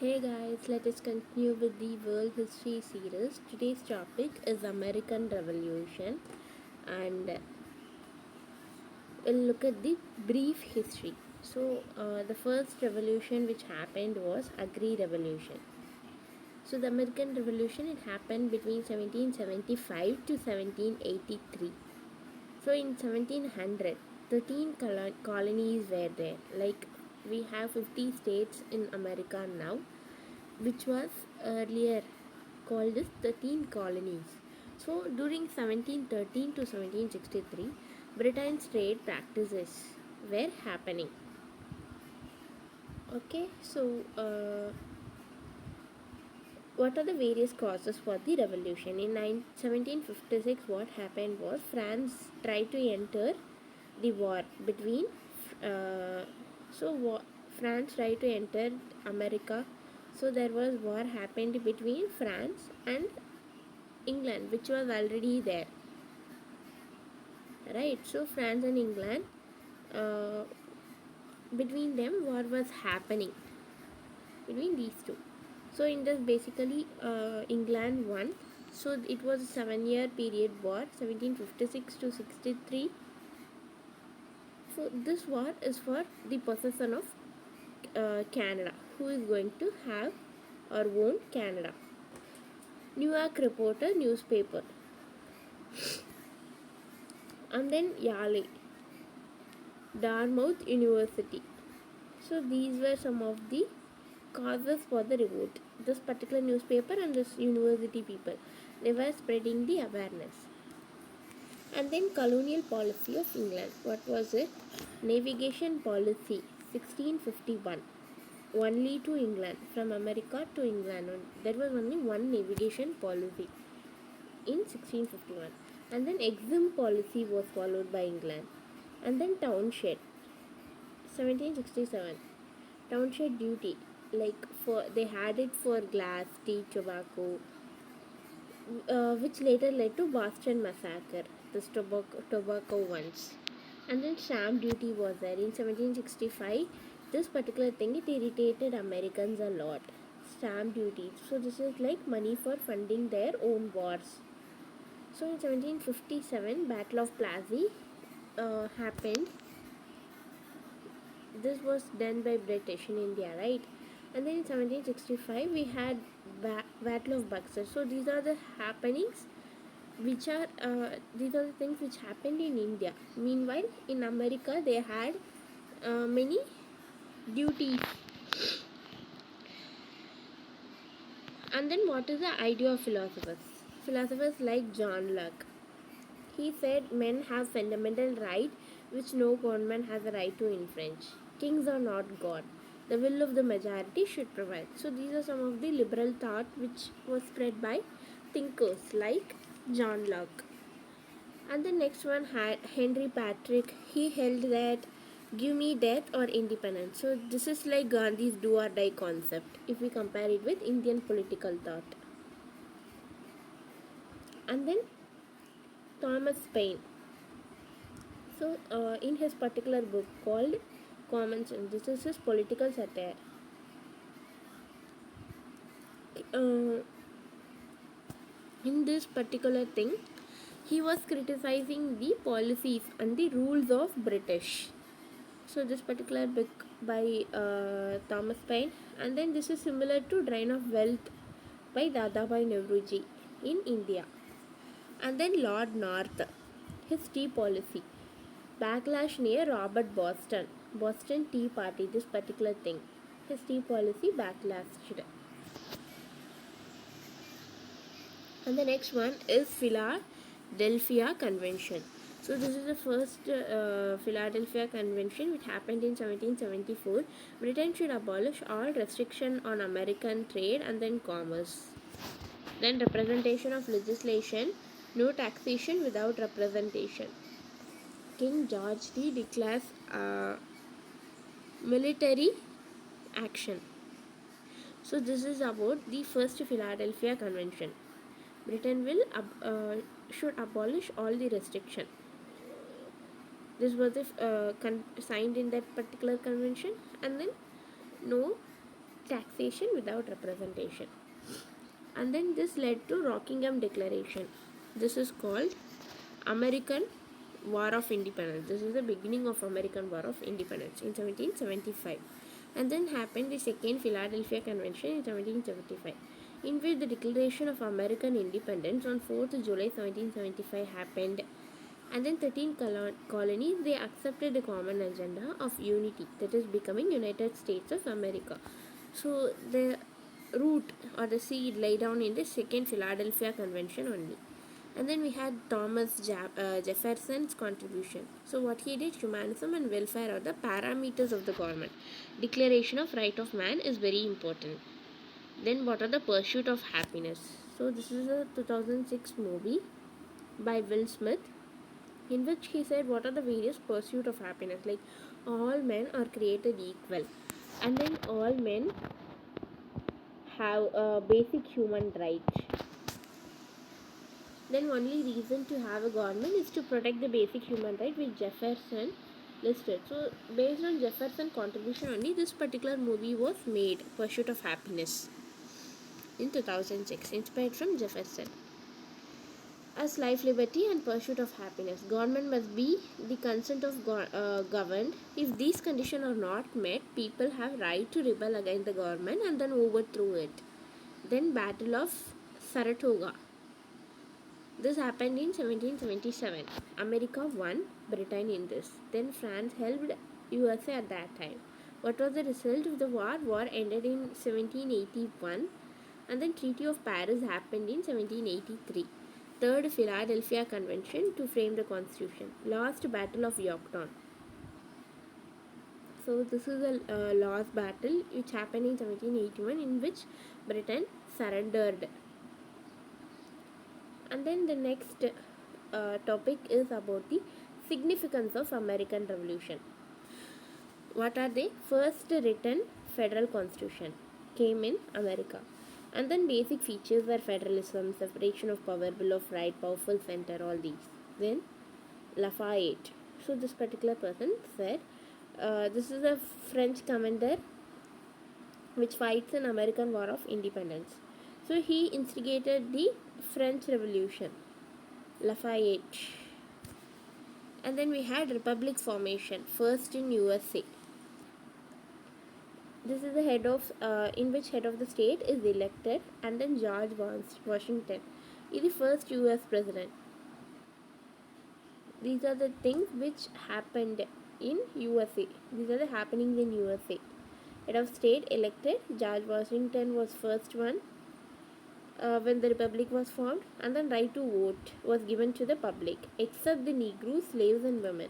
Hey guys, let us continue with the world history series. Today's topic is American Revolution and we'll look at the brief history. The first revolution which happened was Agri Revolution. So the American Revolution it happened between 1775 to 1783. So in 1700, 13 colonies were there. Like we have 50 states in America now, which was earlier called as 13 colonies. So during 1713 to 1763, Britain's trade practices were happening. Okay, what are the various causes for the revolution? In 1756, what happened was France tried to enter the war between. Uh, France tried to enter America. So there was war happened between France and England, which was already there. Right. So France and England, uh, between them, war was happening between these two. So in this, basically, England won. So it was a 7-year period war, 1756 to 63. So this war is for the possession of Canada. Who is going to have or own Canada? New York Reporter newspaper. And then Yale, Dartmouth University. So these were some of the causes for the revolt. This particular newspaper and this university people, they were spreading the awareness. And then colonial policy of England. What was it? Navigation policy, 1651. Only to England, from America to England. There was only one navigation policy in 1651. And then exempt policy was followed by England. And then township, 1767. Township duty, like for they had it for glass, tea, tobacco, which later led to Boston massacre, this tobacco ones. And then stamp duty was there in 1765. This particular thing it irritated Americans a lot. Stamp duty. So this is like money for funding their own wars. So in 1757, Battle of Plassey happened. This was done by British in India, right? And then in 1765 we had Battle of Buxar. So these are the happenings which are these are the things which happened in India. Meanwhile, in America they had many duties. And then what is the idea of philosophers? Philosophers like John Locke. He said men have fundamental right which no government has a right to infringe. Kings are not God. The will of the majority should prevail. So these are some of the liberal thought which was spread by thinkers like John Locke. And the next one, Henry Patrick, he held that give me death or independence. So this is like Gandhi's do or die concept if we compare it with Indian political thought. And then Thomas Paine. So in his particular book called Common Sense, this is his political satire. In this particular thing, he was criticizing the policies and the rules of British. So this particular book by Thomas Paine, and then this is similar to Drain of Wealth by Dadabhai Navroji in India. And then Lord North, his tea policy, backlash near Robert Boston Tea Party, this particular thing, his tea policy backlashed. And the next one is Philadelphia Convention. So this is the first Philadelphia Convention which happened in 1774. Britain should abolish all restriction on American trade and then commerce. Then representation of legislation, no taxation without representation. King George III declares military action. So this is about the first Philadelphia Convention. Britain will should abolish all the restriction. This was signed in that particular convention, and then no taxation without representation. And then this led to Rockingham Declaration. This is called American War of Independence. This is the beginning of American War of Independence in 1775. And then happened the Second Philadelphia Convention in 1775, in which the Declaration of American Independence on 4th July 1775 happened. And then 13 colonies, they accepted the common agenda of unity, that is becoming United States of America. So the root or the seed lay down in the Second Philadelphia Convention only. And then we had Jefferson's contribution. So what he did, humanism and welfare are the parameters of the government. Declaration of Right of Man is very important. Then what are the pursuit of happiness? So this is a 2006 movie by Will Smith, in which he said what are the various pursuit of happiness, like all men are created equal, and then all men have a basic human right. Then only reason to have a government is to protect the basic human right, which Jefferson listed. So based on Jefferson's contribution only, this particular movie was made, Pursuit of Happiness, in 2006, inspired from Jefferson. As life, liberty and pursuit of happiness, government must be the consent of governed. If these conditions are not met, people have right to rebel against the government and then overthrow it. Then Battle of Saratoga. This happened in 1777. America won Britain in this. Then France helped USA at that time. What was the result of the war? War ended in 1781, and then Treaty of Paris happened in 1783. Third Philadelphia Convention to frame the Constitution. Last Battle of Yorktown. So this is a last battle which happened in 1781, in which Britain surrendered. And then the next topic is about the significance of American Revolution. What are they? First written federal constitution came in America. And then basic features were federalism, separation of power, bill of right, powerful center, all these. Then Lafayette. So this particular person said, this is a French commander which fights in American War of Independence. So he instigated the French Revolution, Lafayette. And then we had Republic formation, first in USA. This is the head of, in which head of the state is elected, and then George Washington is the first US president. These are the things which happened in USA. These are the happenings in USA. Head of state elected, George Washington was first one when the republic was formed, and then right to vote was given to the public, except the Negroes, slaves and women.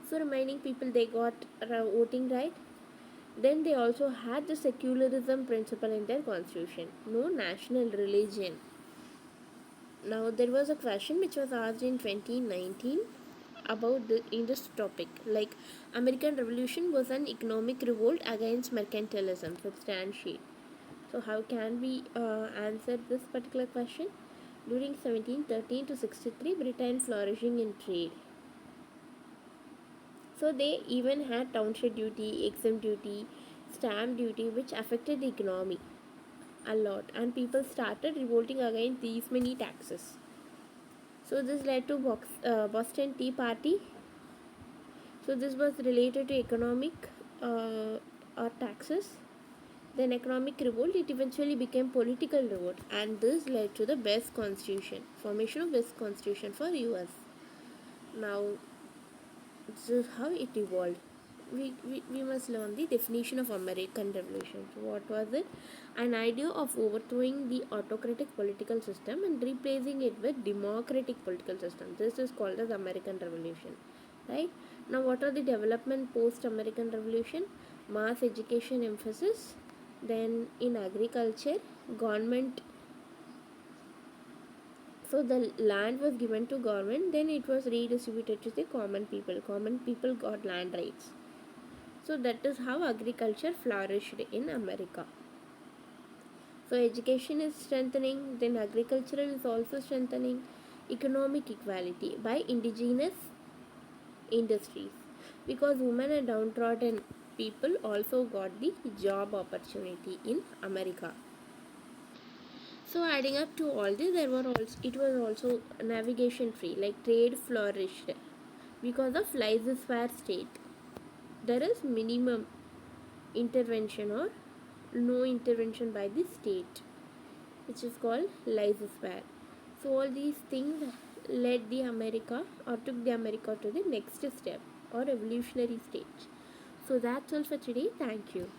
So remaining people, they got voting right. Then they also had the secularism principle in their constitution, no national religion. Now there was a question which was asked in 2019 about in this topic, like American Revolution was an economic revolt against mercantilism, substantiate. So how can we answer this particular question? During 1713 to 63, Britain flourishing in trade. So they even had township duty, exempt duty, stamp duty, which affected the economy a lot, and people started revolting against these many taxes. So this led to Boston Tea Party. So this was related to economic or taxes. Then economic revolt, it eventually became political revolt, and this led to the best constitution, formation of best constitution for US. Now this is how it evolved. We must learn the definition of American Revolution. So what was it? An idea of overthrowing the autocratic political system and replacing it with democratic political system. This is called as American Revolution, right? Now what are the development post American Revolution? Mass education emphasis, then in agriculture, government. So the land was given to government, then it was redistributed to the common people. Common people got land rights. So that is how agriculture flourished in America. So education is strengthening, then agricultural is also strengthening. Economic equality by indigenous industries, because women are downtrodden people also got the job opportunity in America. So adding up to all this, it was also navigation free, like trade flourished because of laissez-faire state. There is minimum intervention or no intervention by the state, which is called laissez-faire. So all these things led the America or took the America to the next step or evolutionary stage. So that's all for today. Thank you.